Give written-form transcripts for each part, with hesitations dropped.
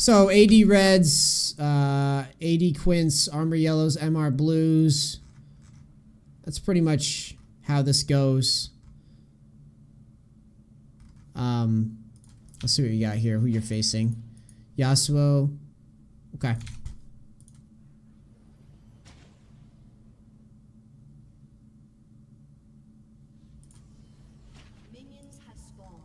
So AD reds, AD quints, armor yellows, MR blues. That's pretty much how this goes. Let's see what you got here. Who you're facing? Yasuo. Okay. Minions have spawned.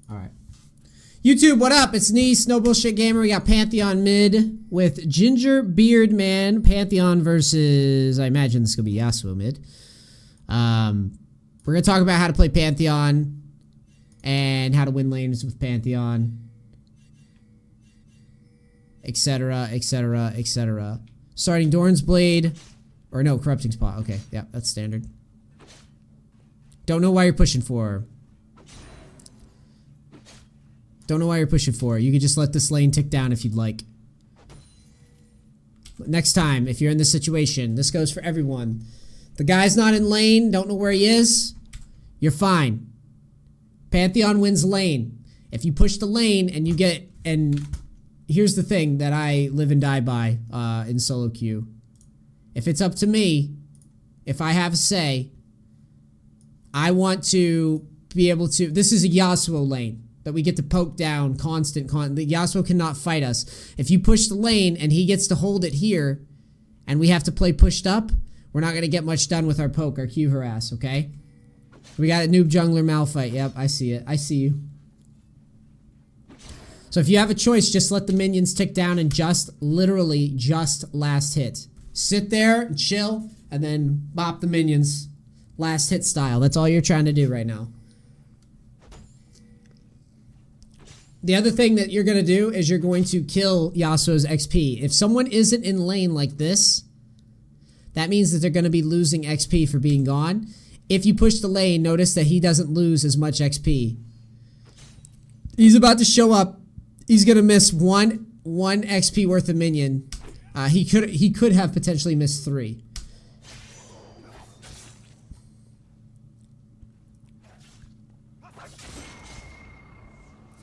All right. YouTube, what up? It's Neace, no bullshit gamer. We got Pantheon mid with Ginger Beard Man. Pantheon versus, I imagine this is gonna be Yasuo mid. We're gonna talk about how to play Pantheon and how to win lanes with Pantheon, etc., etc., etc. Starting Dorn's Blade, or no, Corrupting Spot. Okay, yeah, that's standard. Don't know why you're pushing for. Don't know why you're pushing for. You could just let this lane tick down if you'd like. Next time, if you're in this situation, this goes for everyone. The guy's not in lane, don't know where he is, you're fine. Pantheon wins lane. If you push the lane and you get, and here's the thing that I live and die by in solo queue. If it's up to me, if I have a say, I want to be able to, this is a Yasuo lane that we get to poke down constant. The Yasuo cannot fight us. If you push the lane and he gets to hold it here and we have to play pushed up, we're not going to get much done with our poke, our Q harass, okay? We got a noob jungler Malphite. Yep, I see it. I see you. So if you have a choice, just let the minions tick down and just, literally, just last hit. Sit there and chill and then bop the minions. Last hit style. That's all you're trying to do right now. The other thing that you're going to do is you're going to kill Yasuo's XP. If someone isn't in lane like this, that means that they're going to be losing XP for being gone. If you push the lane, notice that he doesn't lose as much XP. He's about to show up. He's going to miss one XP worth of minion. He could have potentially missed 3.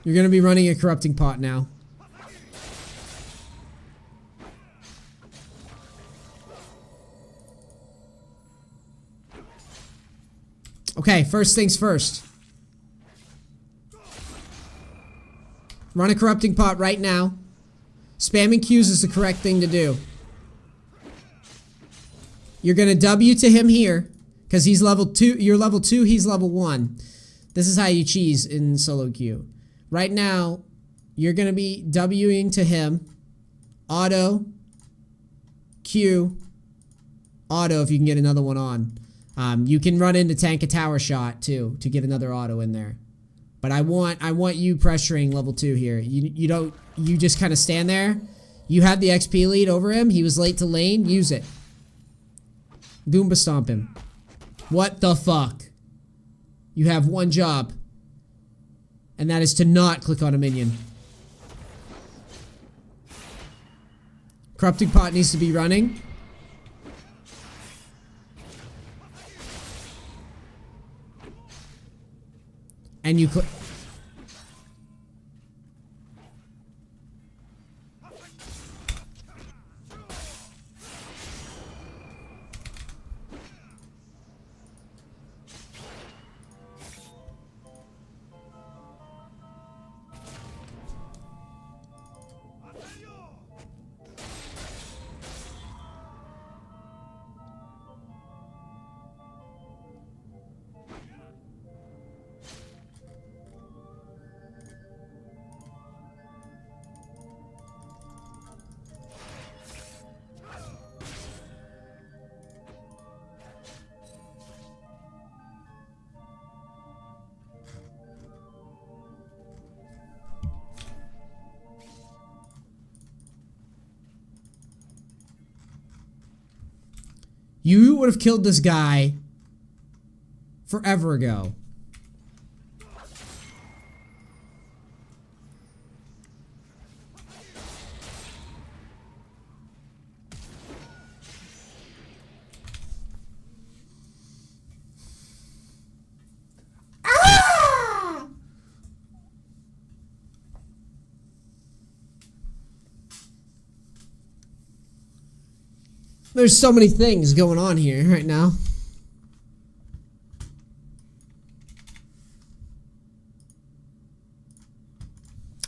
You're going to be running a corrupting pot now. Okay, first things first. Run a corrupting pot right now. Spamming Qs is the correct thing to do. You're going to W to him here because he's level 2. You're level 2, he's level 1. This is how you cheese in solo queue. Right now, you're going to be Wing to him. Auto. Q. Auto if you can get another one on. You can run into tank a tower shot too to get another auto in there. But I want you pressuring level 2 here. You just kind of stand there. You have the XP lead over him. He was late to lane. Use it. Goomba stomp him. What the fuck? You have one job. And that is to not click on a minion. Corrupting pot needs to be running. And you click. You would have killed this guy forever ago. There's so many things going on here right now.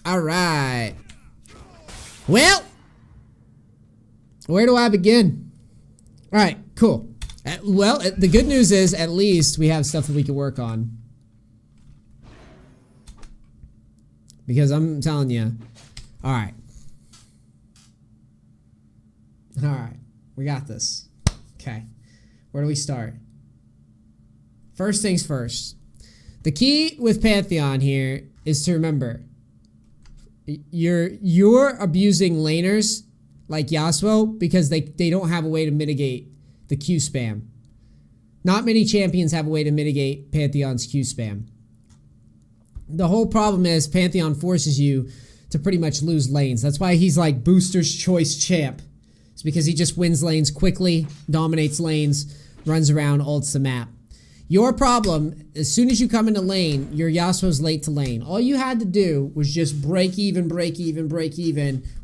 All right. Well, where do I begin? All right, cool. Well, the good news is at least we have stuff that we can work on. Because I'm telling you. All right. All right. We got this. Okay. Where do we start? First things first. The key with Pantheon here is to remember you're abusing laners like Yasuo because they don't have a way to mitigate the Q spam. Not many champions have a way to mitigate Pantheon's Q spam. The whole problem is Pantheon forces you to pretty much lose lanes. That's why he's like booster's choice champ. It's because he just wins lanes quickly, dominates lanes, runs around, ults the map. Your problem, as soon as you come into lane, your Yasuo's late to lane. All you had to do was just break even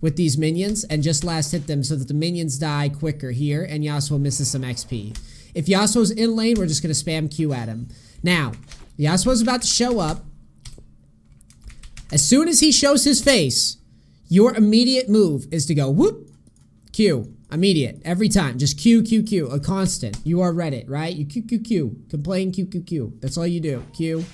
with these minions and just last hit them so that the minions die quicker here and Yasuo misses some XP. If Yasuo's in lane, we're just going to spam Q at him. Now, Yasuo's about to show up. As soon as he shows his face, your immediate move is to go whoop, Q. Immediate. Every time. Just Q, Q, Q. A constant. You are Reddit, right? You Q, Q, Q. Complain, Q, Q, Q. That's all you do. Q.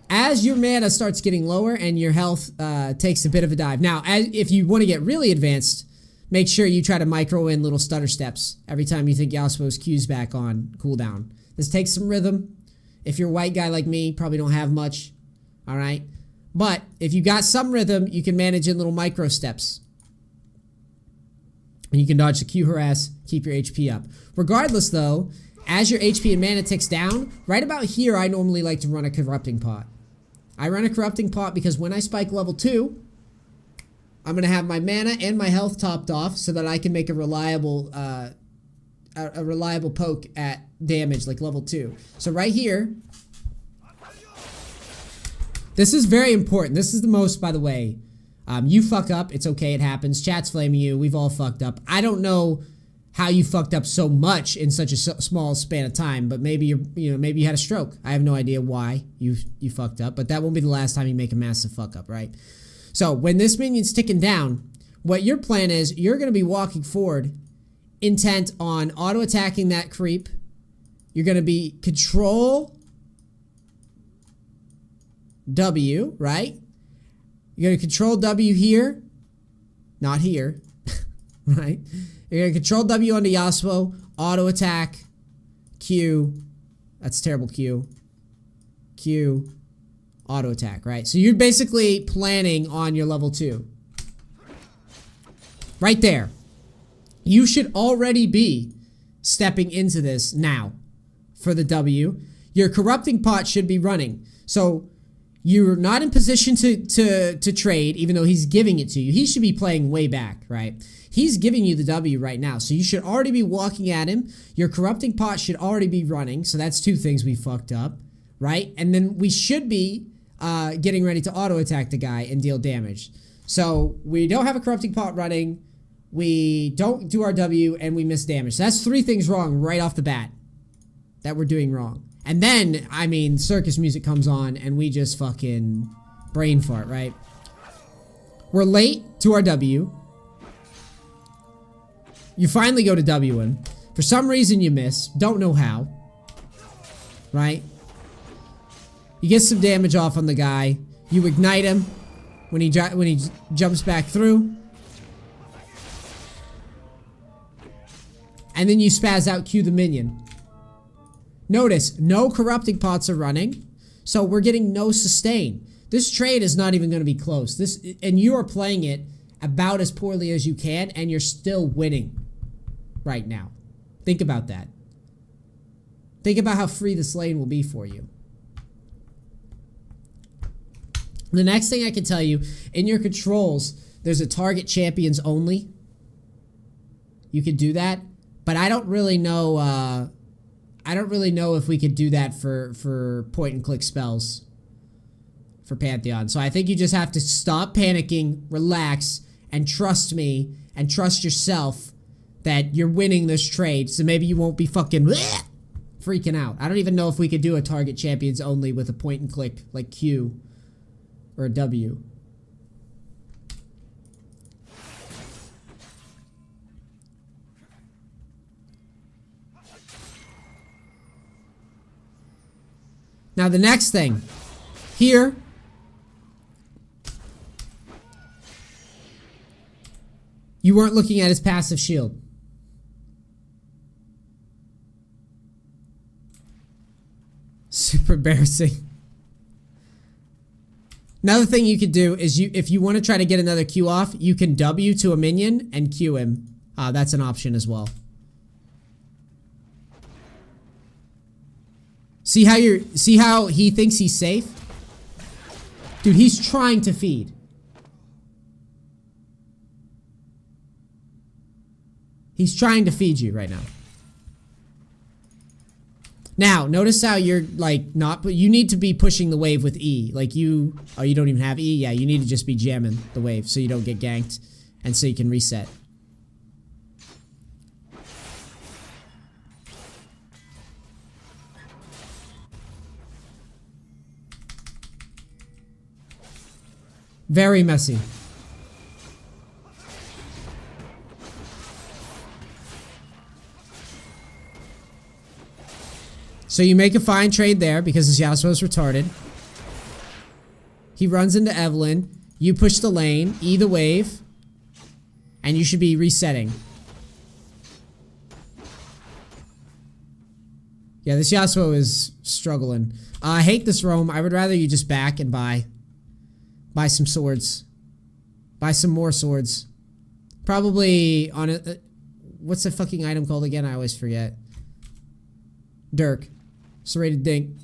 As your mana starts getting lower and your health takes a bit of a dive. Now, if you want to get really advanced, make sure you try to micro in little stutter steps every time you think Yasuo's Q's back on cooldown. This takes some rhythm. If you're a white guy like me, probably don't have much. Alright? But if you got some rhythm, you can manage in little micro steps. And you can dodge the Q harass, keep your HP up. Regardless though, as your HP and mana ticks down, right about here I normally like to run a Corrupting Pot. I run a Corrupting Pot because when I spike level 2, I'm going to have my mana and my health topped off so that I can make a reliable poke at damage like level 2. So right here, this is very important. This is the most, by the way. You fuck up, it's okay, it happens. Chat's flaming you, we've all fucked up. I don't know how you fucked up so much in such a small span of time, but maybe maybe you had a stroke. I have no idea why you fucked up, but that won't be the last time you make a massive fuck up, right? So when this minion's ticking down, what your plan is, you're gonna be walking forward, intent on auto attacking that creep. You're gonna be control W, right? You're going to control W here. Not here. Right? You're going to control W onto Yasuo. Auto attack. Q. That's terrible Q. Q. Auto attack, right? So you're basically planning on your level 2. Right there. You should already be stepping into this now for the W. Your Corrupting Pot should be running. So you're not in position to trade, even though he's giving it to you. He should be playing way back, right? He's giving you the W right now, so you should already be walking at him. Your Corrupting Pot should already be running, so that's 2 things we fucked up, right? And then we should be getting ready to auto attack the guy and deal damage. So we don't have a Corrupting Pot running, we don't do our W, and we miss damage. So that's 3 things wrong right off the bat that we're doing wrong. And then, I mean, circus music comes on and we just fucking brain fart, right? We're late to our W. You finally go to W him. For some reason you miss. Don't know how. Right? You get some damage off on the guy. You ignite him when he jumps back through. And then you spaz out Q the minion. Notice, no Corrupting Pots are running, so we're getting no sustain. This trade is not even going to be close. And you are playing it about as poorly as you can, and you're still winning right now. Think about that. Think about how free this lane will be for you. The next thing I can tell you, in your controls, there's a target champions only. You could do that, but I don't really know. I don't really know if we could do that for point and click spells for Pantheon. So I think you just have to stop panicking, relax, and trust me, and trust yourself that you're winning this trade, so maybe you won't be fucking freaking out. I don't even know if we could do a target champions only with a point and click like Q or a W. Now the next thing, here, you weren't looking at his passive shield. Super embarrassing. Another thing you could do is if you want to try to get another Q off, you can W to a minion and Q him. That's an option as well. See how he thinks he's safe? Dude, he's trying to feed. He's trying to feed you right now. Now, notice how you're like not, but you need to be pushing the wave with E. Like you don't even have E? Yeah, you need to just be jamming the wave so you don't get ganked and so you can reset. Very messy. So you make a fine trade there because his Yasuo's retarded. He runs into Evelyn. You push the lane, E the wave, and you should be resetting. Yeah, this Yasuo is struggling. I hate this roam. I would rather you just back and buy some swords. Buy some more swords. Probably on a... what's the fucking item called again? I always forget. Dirk. Serrated Dink.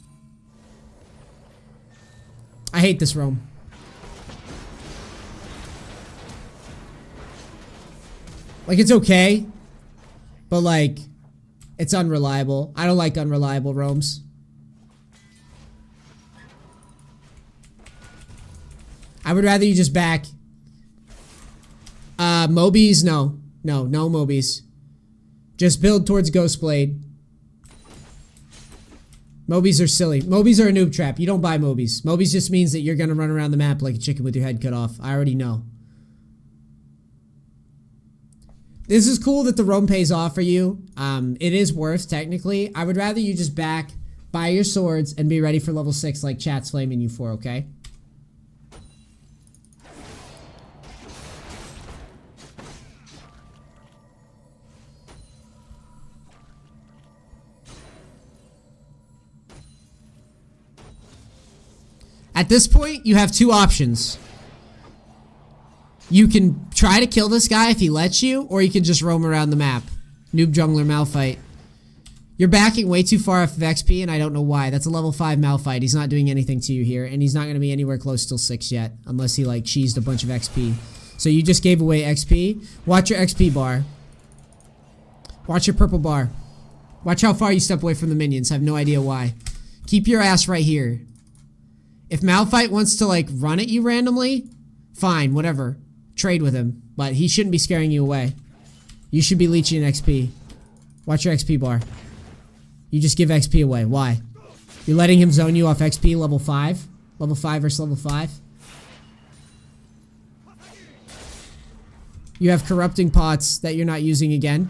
I hate this roam. Like, it's okay. But, like, it's unreliable. I don't like unreliable roams. I would rather you just back. Mobies, no. No Mobies. Just build towards Ghostblade. Mobies are silly. Mobies are a noob trap. You don't buy Mobies. Mobies just means that you're going to run around the map like a chicken with your head cut off. I already know. This is cool that the roam pays off for you. It is worth, technically. I would rather you just back, buy your swords, and be ready for level 6 like chat's flaming you for, okay? At this point, you have two options. You can try to kill this guy if he lets you, or you can just roam around the map. Noob jungler Malphite. You're backing way too far off of XP, and I don't know why. That's a level 5 Malphite. He's not doing anything to you here, and he's not going to be anywhere close till 6 yet, unless he, like, cheesed a bunch of XP. So you just gave away XP. Watch your XP bar. Watch your purple bar. Watch how far you step away from the minions. I have no idea why. Keep your ass right here. If Malphite wants to, like, run at you randomly, fine, whatever. Trade with him. But he shouldn't be scaring you away. You should be leeching XP. Watch your XP bar. You just give XP away. Why? You're letting him zone you off XP level 5? Level 5 versus level 5? You have corrupting pots that you're not using again.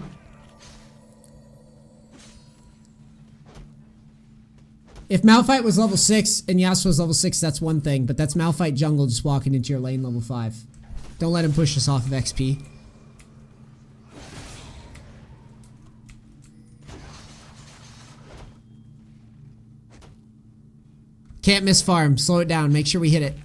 If Malphite was level 6 and Yasuo was level 6, that's one thing. But that's Malphite jungle just walking into your lane level 5. Don't let him push us off of XP. Can't miss farm. Slow it down. Make sure we hit it.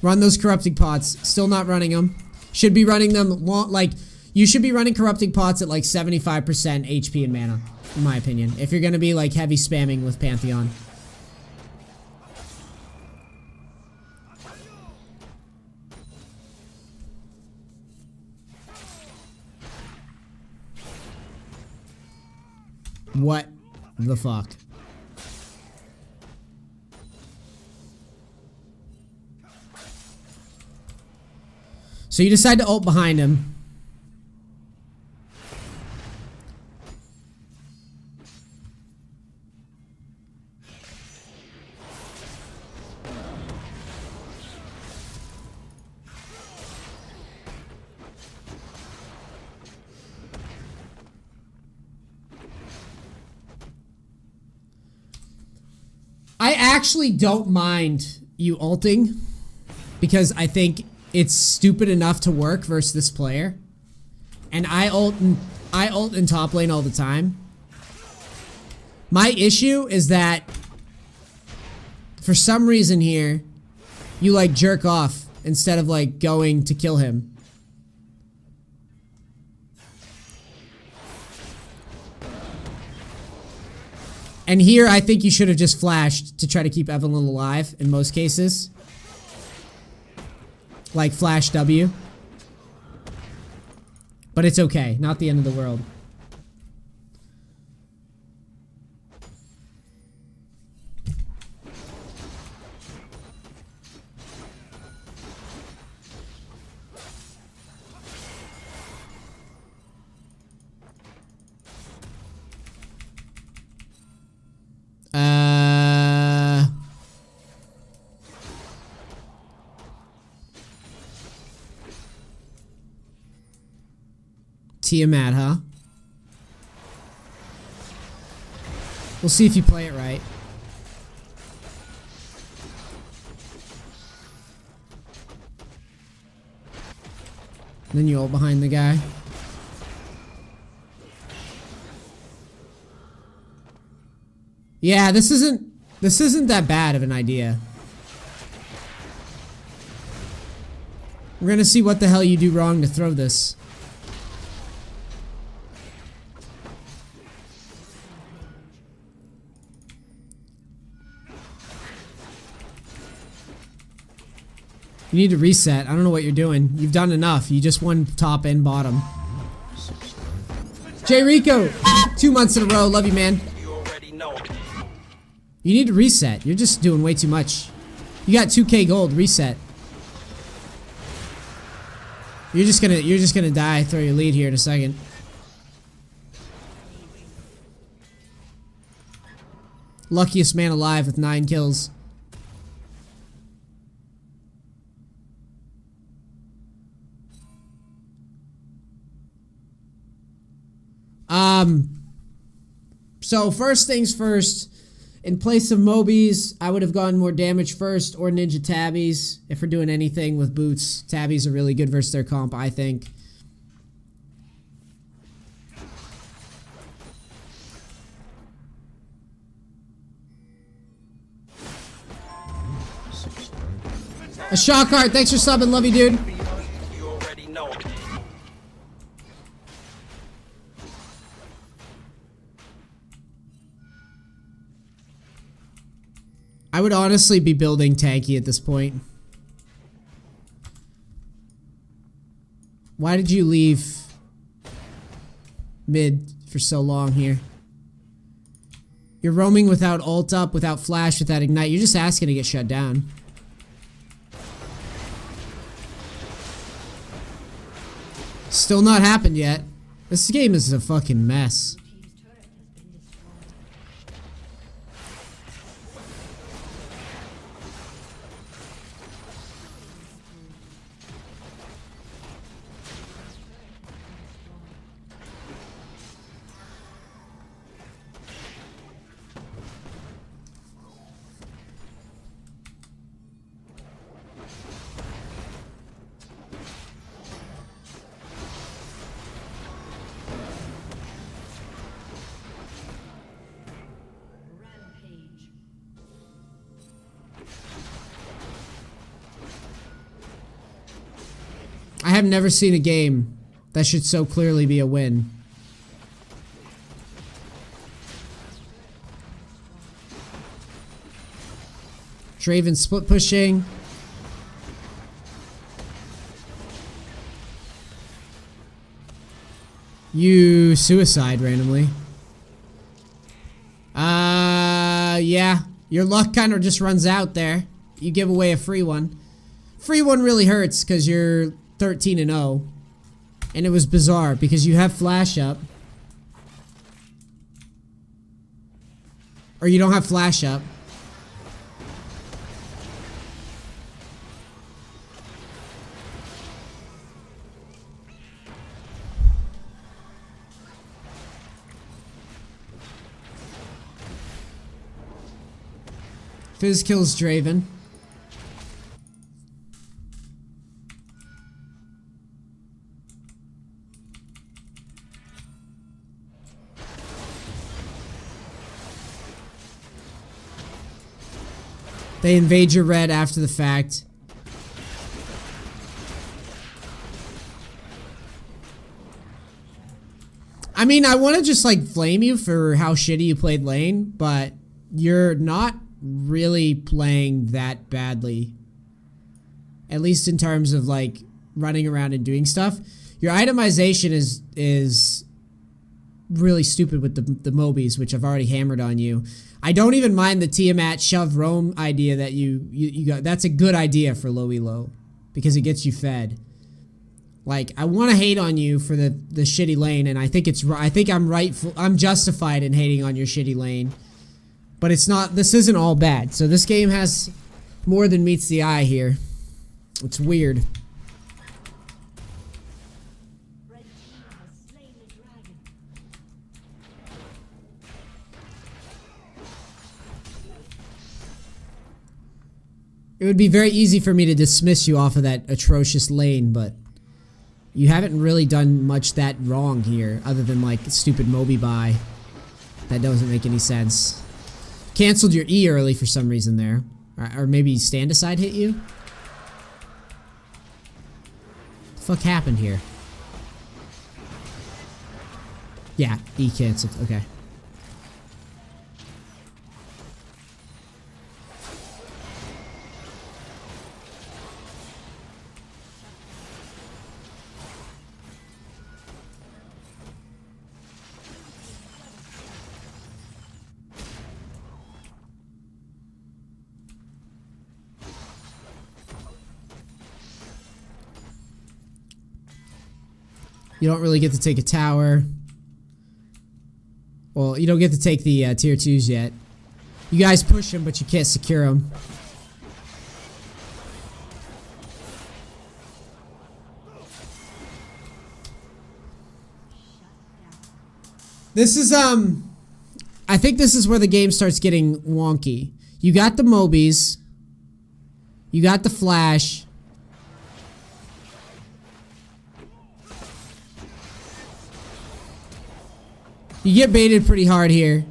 Run those corrupting pots. Still not running them. Should be running them like... You should be running corrupting pots at like 75% HP and mana, in my opinion. If you're going to be like heavy spamming with Pantheon. What the fuck? So you decide to ult behind him. I actually don't mind you ulting because I think it's stupid enough to work versus this player. And I ult in top lane all the time. My issue is that for some reason here, you like jerk off instead of like going to kill him. And here, I think you should have just flashed to try to keep Evelyn alive in most cases. Like flash W. But it's okay. Not the end of the world. Tiamat, huh? We'll see if you play it right. And then you ult behind the guy. Yeah, this isn't that bad of an idea. We're gonna see what the hell you do wrong to throw this. You need to reset. I don't know what you're doing. You've done enough. You just won top and bottom. J Rico, 2 months in a row. Love you, man. You need to reset. You're just doing way too much. You got 2K gold. Reset. You're just gonna die. Throw your lead here in a second. Luckiest man alive with 9 kills. So first things first, in place of Mobies, I would have gone more damage first or Ninja Tabbies if we're doing anything with boots. Tabbies are really good versus their comp, I think. A shock heart, thanks for subbing, love you, dude. I would honestly be building tanky at this point. Why did you leave mid for so long here? You're roaming without ult up, without flash, without ignite. You're just asking to get shut down. Still not happened yet. This game is a fucking mess. I have never seen a game that should so clearly be a win. Draven split pushing. You suicide randomly. Yeah. Your luck kind of just runs out there. You give away a free one. Free one really hurts because you're 13-0. And it was bizarre because you have flash up. Or you don't have flash up. Fizz kills Draven. They invade your red after the fact. I mean, I want to just like flame you for how shitty you played lane, but you're not really playing that badly. At least in terms of like running around and doing stuff. Your itemization is really stupid with the Mobies, which I've already hammered on you. I don't even mind the Tiamat shove roam idea that you got. That's a good idea for low elo because it gets you fed. Like, I want to hate on you for the shitty lane, and I think I'm justified in hating on your shitty lane. But it's not, this isn't all bad. So this game has more than meets the eye here. It's weird. Red team has slain the dragon. It would be very easy for me to dismiss you off of that atrocious lane, but you haven't really done much that wrong here, other than like stupid Moby buy. That doesn't make any sense. Cancelled your E early for some reason there. Or maybe stand aside hit you? The fuck happened here? Yeah, E cancelled. Okay. You don't really get to take a tower. Well, you don't get to take the tier 2s yet. You guys push them, but you can't secure them. This is, I think this is where the game starts getting wonky. You got the Mobies. You got the Flash. You get baited pretty hard here.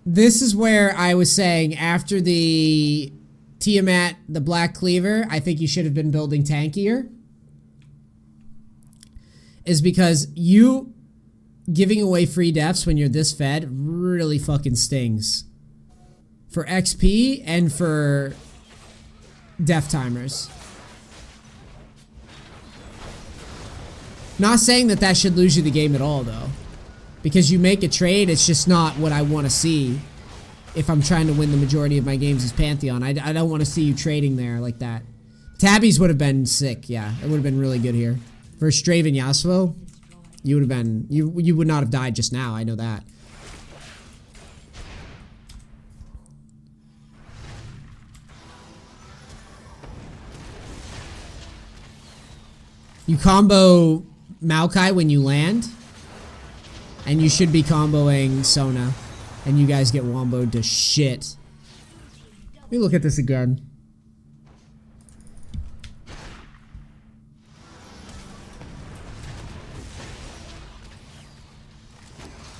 This is where I was saying after the Tiamat, the Black Cleaver, I think you should have been building tankier. Is because you giving away free deaths when you're this fed really fucking stings. For XP and for death timers. Not saying that that should lose you the game at all, though. Because you make a trade, it's just not what I want to see. If I'm trying to win the majority of my games as Pantheon. I don't want to see you trading there like that. Tabbies would have been sick, yeah. It would have been really good here. Versus Draven Yasuo, you would have been... You would not have died just now, I know that. You combo Maokai when you land, and you should be comboing Sona, and you guys get womboed to shit. Let me look at this again.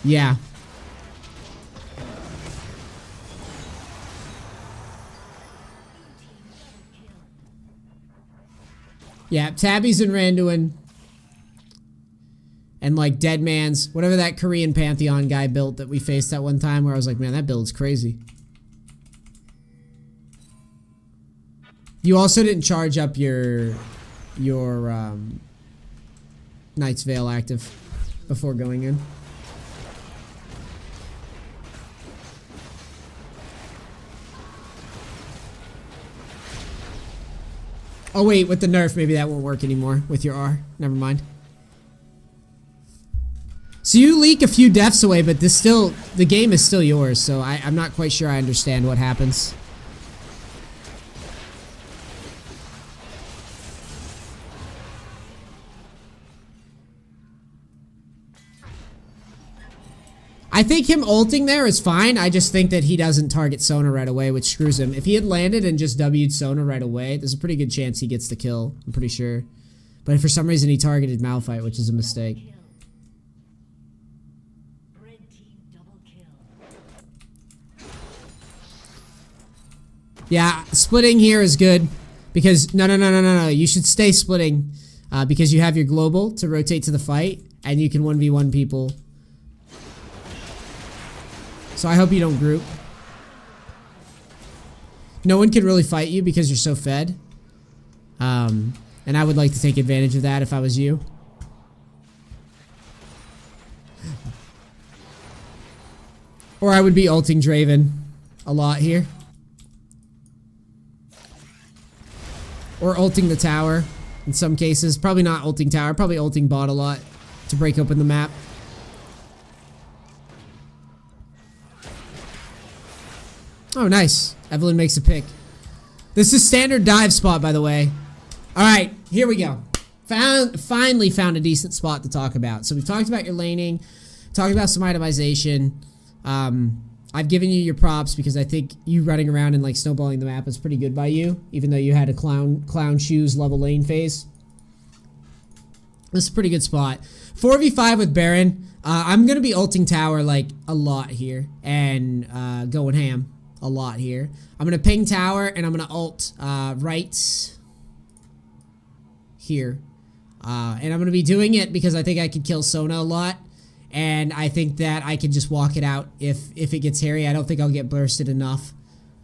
Yeah. Yeah, Tabbies and Randuin. And like Deadman's, whatever that Korean Pantheon guy built that we faced that one time where I was like, man, that build's crazy. You also didn't charge up your Knight's Veil active before going in. Oh wait, with the nerf, maybe that won't work anymore with your R. Never mind. So you leak a few deaths away, but the game is still yours, so I'm not quite sure I understand what happens. I think him ulting there is fine. I just think that he doesn't target Sona right away, which screws him. If he had landed and just W'd Sona right away, there's a pretty good chance he gets the kill. I'm pretty sure. But if for some reason he targeted Malphite, which is a mistake. Red team double kill. Yeah, splitting here is good. Because, no. You should stay splitting. Because you have your global to rotate to the fight. And you can 1v1 people. So I hope you don't group. No one can really fight you because you're so fed. And I would like to take advantage of that if I was you. Or I would be ulting Draven a lot here. Or ulting the tower in some cases. Probably not ulting tower, probably ulting bot a lot to break open the map. Oh, nice. Evelyn makes a pick. This is standard dive spot, by the way. Alright, here we go. Finally found a decent spot to talk about. So we've talked about your laning, talked about some itemization. I've given you your props because I think you running around and like snowballing the map is pretty good by you, even though you had a clown shoes level lane phase. This is a pretty good spot. 4v5 with Baron. I'm going to be ulting tower like a lot here and going ham. A lot here. I'm gonna ping tower and I'm gonna ult right here. And I'm gonna be doing it because I think I could kill Sona a lot. And I think that I can just walk it out if it gets hairy. I don't think I'll get bursted enough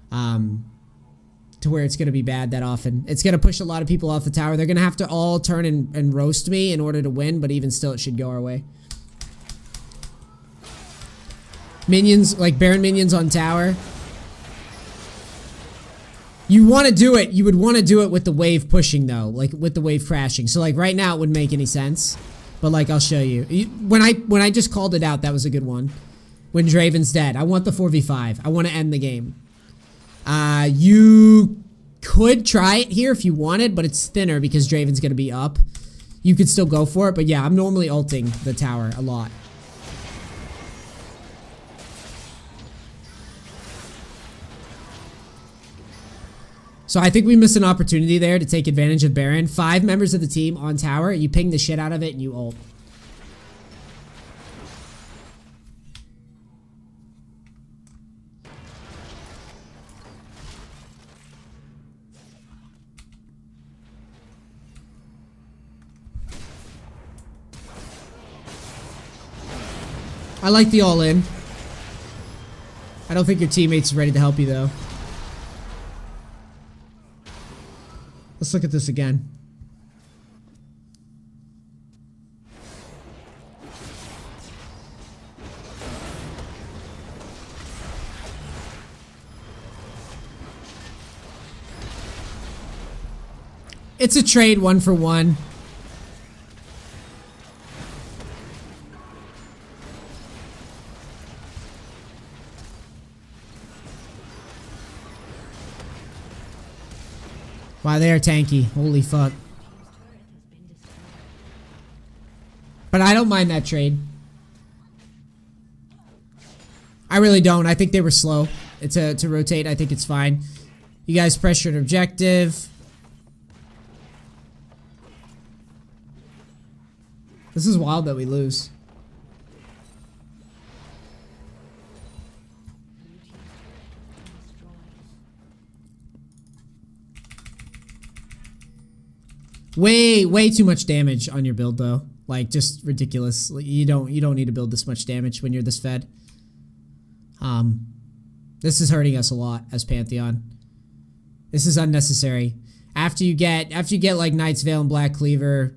to where it's gonna be bad that often. It's gonna push a lot of people off the tower. They're gonna have to all turn and roast me in order to win, but even still it should go our way. Minions, like Baron minions on tower. You want to do it, you would want to do it with the wave pushing though, like with the wave crashing. So like right now it wouldn't make any sense, but like I'll show you. When I just called it out, that was a good one. When Draven's dead, I want the 4v5. I want to end the game. You could try it here if you wanted, but it's thinner because Draven's going to be up. You could still go for it, but yeah, I'm normally ulting the tower a lot. So I think we missed an opportunity there to take advantage of Baron. 5 members of the team on tower. You ping the shit out of it and you ult. I like the all-in. I don't think your teammate's ready to help you though. Let's look at this again. It's a trade 1 for 1. Wow, they are tanky. Holy fuck. But I don't mind that trade. I really don't. I think they were slow to rotate. I think it's fine. You guys pressured objective. This is wild that we lose. Way too much damage on your build though. Like just ridiculous. You don't need to build this much damage when you're this fed. This is hurting us a lot as Pantheon. This is unnecessary. After you get like Knight's Veil and Black Cleaver,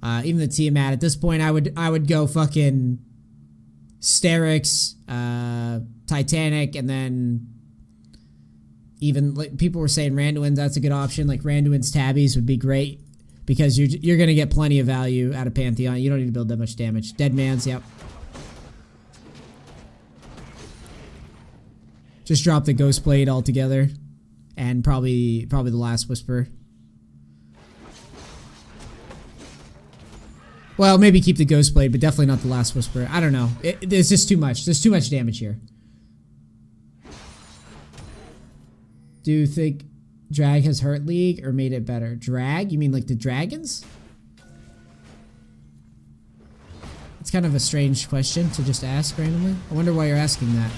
even the Tiamat, at this point I would go fucking Sterix, Titanic, and then Even like, people were saying Randuin, that's a good option. Like Randuin's tabbies would be great because you're gonna get plenty of value out of Pantheon. You don't need to build that much damage. Dead man's, yep. Just drop the Ghost Blade altogether, and probably the Last Whisper. Well, maybe keep the Ghost Blade, but definitely not the Last Whisper. I don't know. There's just too much. There's too much damage here. Do you think Drag has hurt League or made it better? Drag? You mean like the dragons? It's kind of a strange question to just ask randomly. I wonder why you're asking that.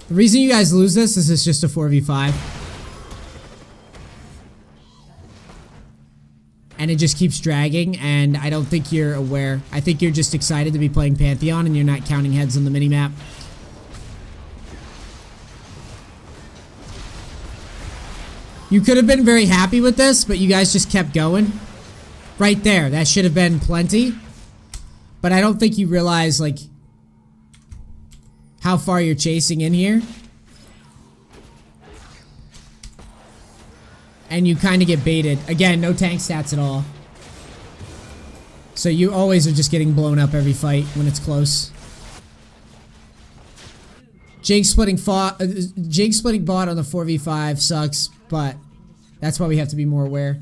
The reason you guys lose this is it's just a 4v5. And it just keeps dragging, and I don't think you're aware. I think you're just excited to be playing Pantheon and you're not counting heads on the minimap. You could have been very happy with this, but you guys just kept going. Right there, that should have been plenty. But I don't think you realize, like, how far you're chasing in here. And you kind of get baited. Again, no tank stats at all. So you always are just getting blown up every fight when it's close. Jake splitting bot on the 4v5 sucks, but that's why we have to be more aware.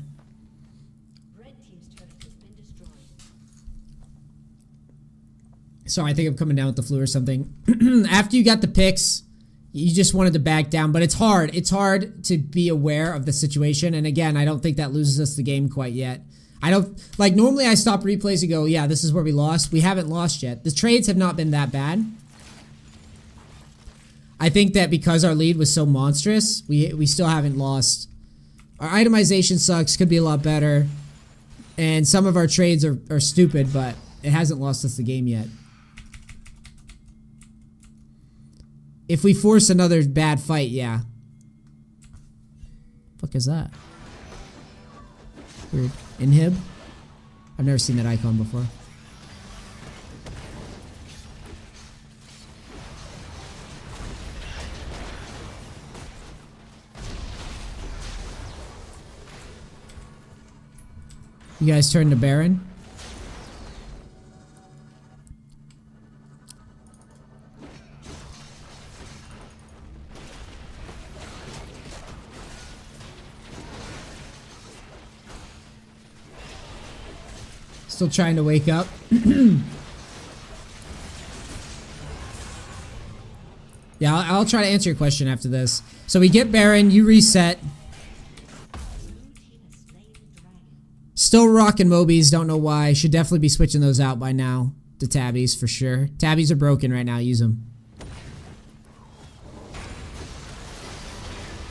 Red team's turret has been destroyed. So I think I'm coming down with the flu or something. After you got the picks, you just wanted to back down, but it's hard. It's hard to be aware of the situation. And again, I don't think that loses us the game quite yet. I don't, like, normally I stop replays and go, yeah, this is where we lost. We haven't lost yet. The trades have not been that bad. I think that because our lead was so monstrous, we still haven't lost. Our itemization sucks, could be a lot better. And some of our trades are stupid, but it hasn't lost us the game yet. If we force another bad fight, yeah. Fuck is that? Weird. Inhib? I've never seen that icon before. You guys turn to Baron? Still trying to wake up. Yeah, I'll try to answer your question after this. So we get Baron, you reset. Still rocking Mobies, don't know why. Should definitely be switching those out by now. The tabbies for sure. Tabbies are broken right now, use them.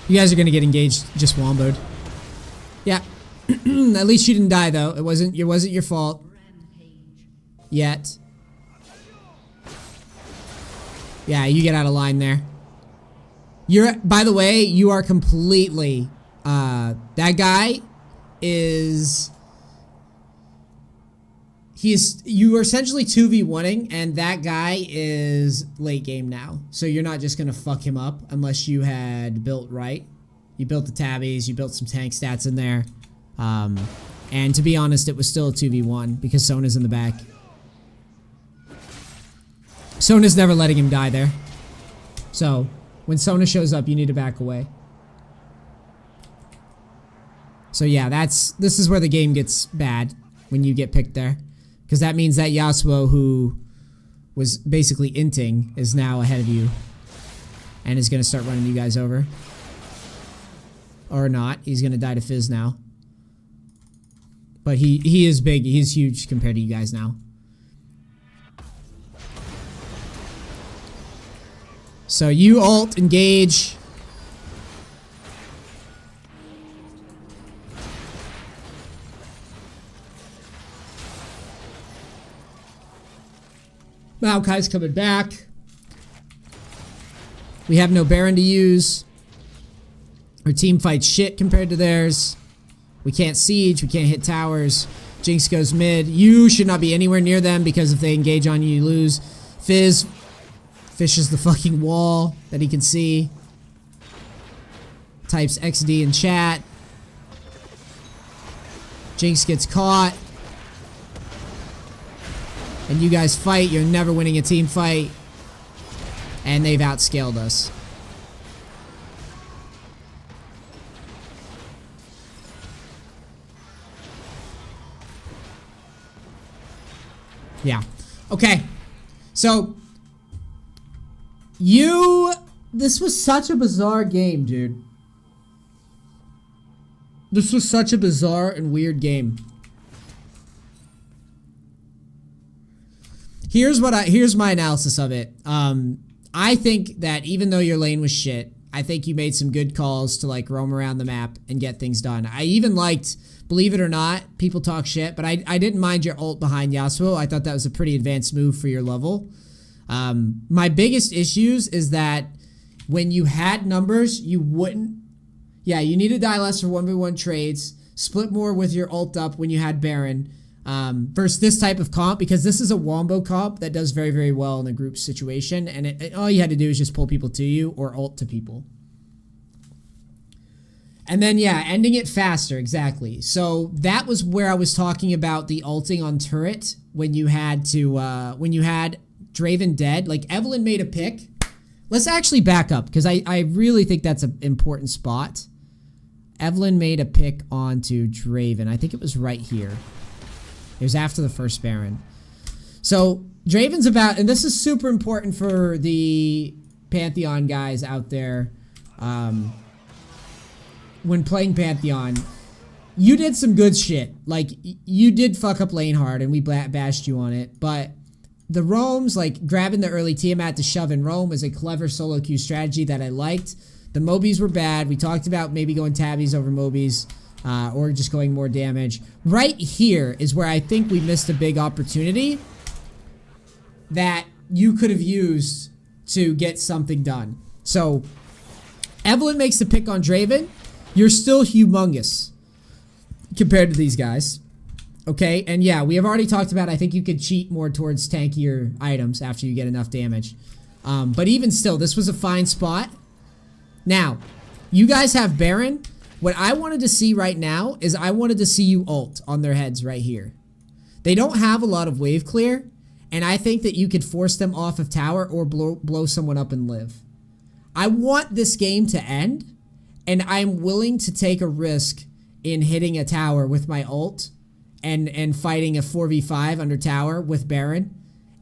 You guys are gonna get engaged, just womboed. Yeah. At least you didn't die though. It wasn't your fault. Yet. Yeah, you get out of line there. By the way, you are completely that guy is you are essentially 2v1ing, and that guy is late game now. So you're not just gonna fuck him up unless you had built right. You built the tabbies, you built some tank stats in there. And to be honest, it was still a 2v1 because Sona's in the back. Sona's never letting him die there. So, when Sona shows up, you need to back away. So yeah, this is where the game gets bad when you get picked there. Because that means that Yasuo, who was basically inting, is now ahead of you. And is going to start running you guys over. Or not. He's going to die to Fizz now. But he is big. He's huge compared to you guys now. So you ult, engage. Maokai's coming back. We have no Baron to use. Our team fights shit compared to theirs. We can't siege. We can't hit towers. Jinx goes mid. You should not be anywhere near them because if they engage on you, you lose. Fizz fishes the fucking wall that he can see. Types XD in chat. Jinx gets caught. And you guys fight. You're never winning a team fight. And they've outscaled us. Yeah. Okay. So, this was such a bizarre game, dude. This was such a bizarre and weird game. Here's my analysis of it. I think that even though your lane was shit, I think you made some good calls to like roam around the map and get things done. I even liked, believe it or not, people talk shit, but I didn't mind your ult behind Yasuo. I thought that was a pretty advanced move for your level. My biggest issues is that when you had numbers, you wouldn't. Yeah, you need to die less for 1v1 trades. Split more with your ult up when you had Baron. Versus this type of comp, because this is a wombo comp that does very, very well in a group situation, and all you had to do is just pull people to you or ult to people. And then, yeah, ending it faster, exactly. So that was where I was talking about the ulting on turret when you had Draven dead. Like, Evelyn made a pick. Let's actually back up, because I really think that's an important spot. Evelyn made a pick onto Draven. I think it was right here. It was after the first Baron. So, Draven's about, and this is super important for the Pantheon guys out there. When playing Pantheon, you did some good shit. Like, you did fuck up lane hard, and we bashed you on it. But the roams, like grabbing the early Tiamat to shove and roam, was a clever solo queue strategy that I liked. The Mobies were bad. We talked about maybe going tabbies over Mobies. Or just going more damage. Right here is where I think we missed a big opportunity that you could have used to get something done. So, Evelyn makes the pick on Draven. You're still humongous compared to these guys. Okay, and yeah, we have already talked about, I think you could cheat more towards tankier items after you get enough damage. But even still, this was a fine spot. Now, you guys have Baron. What I wanted to see right now is I wanted to see you ult on their heads right here. They don't have a lot of wave clear, and I think that you could force them off of tower or blow someone up and live. I want this game to end, and I'm willing to take a risk in hitting a tower with my ult and fighting a 4v5 under tower with Baron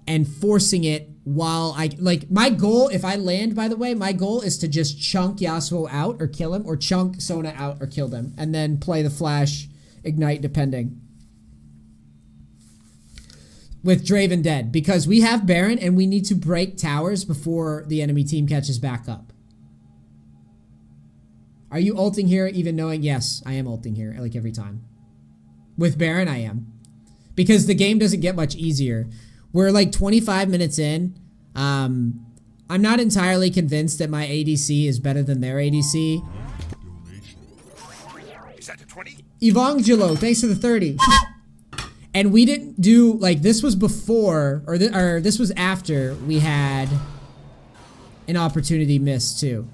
and forcing it while my goal, if I land, by the way, my goal is to just chunk Yasuo out or kill him, or chunk Sona out or kill them, and then play the flash, ignite, depending. With Draven dead, because we have Baron and we need to break towers before the enemy team catches back up. Are you ulting here even knowing? Yes, I am ulting here, like every time. With Baron, I am. Because the game doesn't get much easier. We're like 25 minutes in. I'm not entirely convinced that my ADC is better than their ADC. Is that a 20? Evangelo, thanks for the 30. And we didn't do, like, this was before, or this was after we had an opportunity missed too.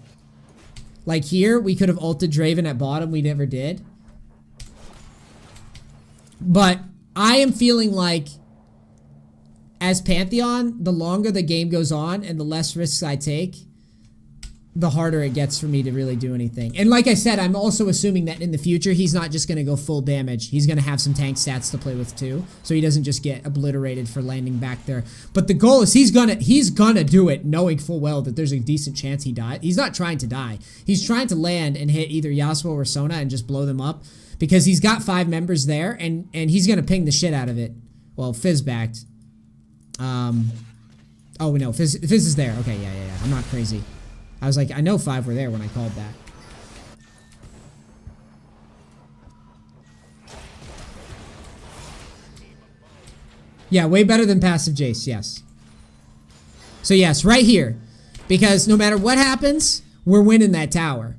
Like here, we could have ulted Draven at bottom, we never did. But I am feeling like, as Pantheon, the longer the game goes on and the less risks I take, the harder it gets for me to really do anything. And like I said, I'm also assuming that in the future, he's not just going to go full damage. He's going to have some tank stats to play with too, so he doesn't just get obliterated for landing back there. But the goal is he's gonna do it knowing full well that there's a decent chance he died. He's not trying to die. He's trying to land and hit either Yasuo or Sona and just blow them up, because he's got 5 members there, and he's going to ping the shit out of it. Well, Fizz backed. Oh no, Fizz is there. Okay, yeah. I'm not crazy. I was like, I know 5 were there when I called that. Yeah, way better than passive Jace, yes. So yes, right here. Because no matter what happens, we're winning that tower.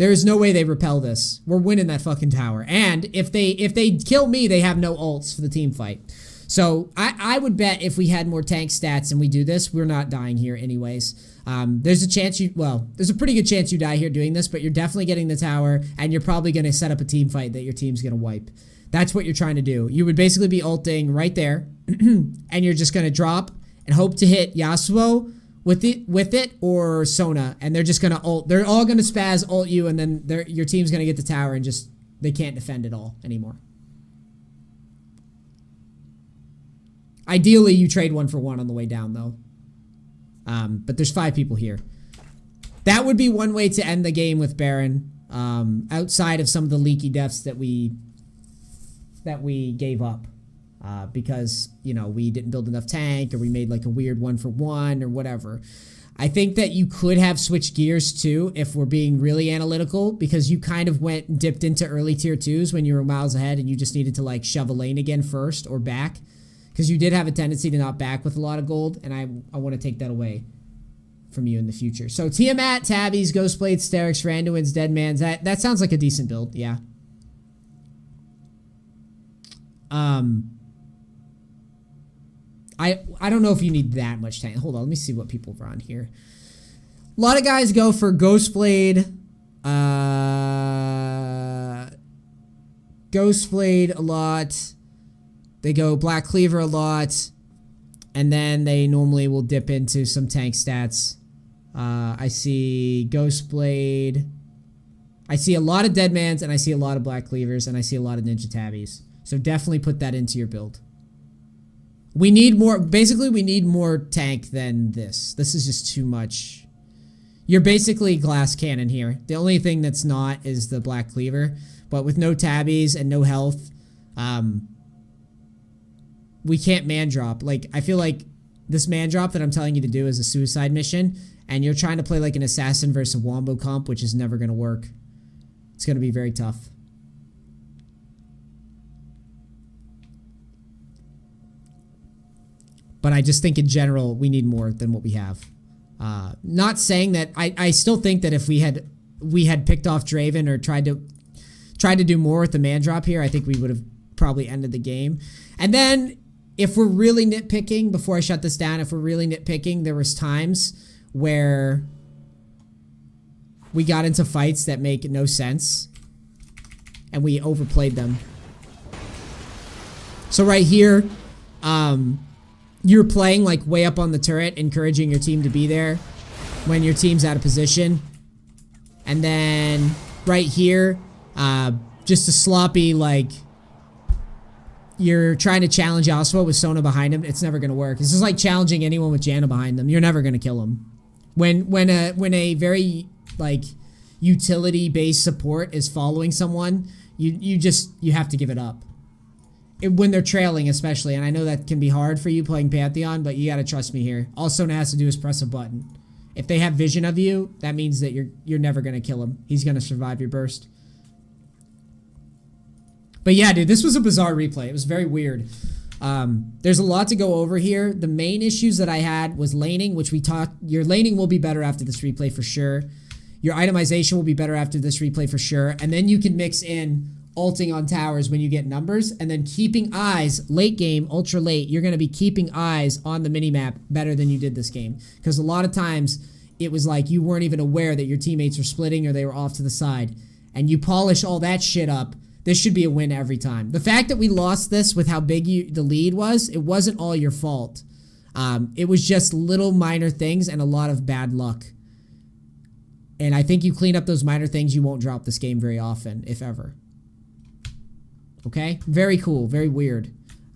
There is no way they repel this. We're winning that fucking tower. And if they kill me, they have no ults for the team fight. So I would bet if we had more tank stats and we do this, we're not dying here anyways. There's a chance there's a pretty good chance you die here doing this, but you're definitely getting the tower, and you're probably going to set up a team fight that your team's going to wipe. That's what you're trying to do. You would basically be ulting right there, and you're just going to drop and hope to hit Yasuo with it or Sona, and they're just going to ult. They're all going to spaz ult you, and then your team's going to get the tower, and just they can't defend it all anymore. Ideally, you trade 1 for 1 on the way down, though. But there's 5 people here. That would be one way to end the game with Baron, outside of some of the leaky deaths that we gave up. Because, you know, we didn't build enough tank, or we made like a weird 1 for 1 or whatever. I think that you could have switched gears too if we're being really analytical, because you kind of went and dipped into early tier 2s when you were miles ahead and you just needed to like shove a lane again first or back. Because you did have a tendency to not back with a lot of gold, and I want to take that away from you in the future. So Tiamat, Tabbies, Ghostblade, Sterix, Randuin's, Deadman's. That sounds like a decent build, yeah. I don't know if you need that much tank. Hold on, let me see what people run here. A lot of guys go for Ghostblade. Ghostblade a lot. They go Black Cleaver a lot. And then they normally will dip into some tank stats. I see Ghostblade. I see a lot of Deadmans, and I see a lot of Black Cleavers, and I see a lot of Ninja Tabbies. So definitely put that into your build. We need more, basically we need more tank than this. This is just too much. You're basically glass cannon here. The only thing that's not is the Black Cleaver. But with no tabbies and no health, we can't man drop. Like, I feel like this man drop that I'm telling you to do is a suicide mission, and you're trying to play like an assassin versus a wombo comp, which is never going to work. It's going to be very tough. But I just think in general, we need more than what we have. Not saying that, I still think that if we had picked off Draven or tried to do more with the man drop here, I think we would have probably ended the game. And then if we're really nitpicking, before I shut this down, if we're really nitpicking, there was times where we got into fights that make no sense and we overplayed them. So right here, you're playing like way up on the turret, encouraging your team to be there when your team's out of position. And then right here, just a sloppy, like, you're trying to challenge Yasuo with Sona behind him. It's never going to work. It's just like challenging anyone with Janna behind them. You're never going to kill him. When a very, like, utility-based support is following someone, you have to give it up. When they're trailing especially, and I know that can be hard for you playing Pantheon, but you gotta trust me here. All Sona has to do is press a button. If they have vision of you, that means that you're never gonna kill him. He's gonna survive your burst. But yeah, dude, this was a bizarre replay. It was very weird. There's a lot to go over here. The main issues that I had was laning, which we talked. Your laning will be better after this replay for sure. Your itemization will be better after this replay for sure. And then you can mix in ulting on towers when you get numbers, and then keeping eyes late game, ultra late. You're going to be keeping eyes on the minimap better than you did this game, because a lot of times it was like you weren't even aware that your teammates were splitting or they were off to the side, and you polish all that shit up. This should be a win every time. The fact that we lost this with how big the lead was, it wasn't all your fault. It was just little minor things and a lot of bad luck. And I think you clean up those minor things, you won't drop this game very often, if ever. Okay? Very cool. Very weird.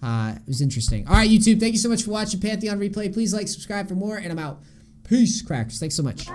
It was interesting. All right, YouTube. Thank you so much for watching Pantheon Replay. Please like, subscribe for more, and I'm out. Peace, crackers. Thanks so much.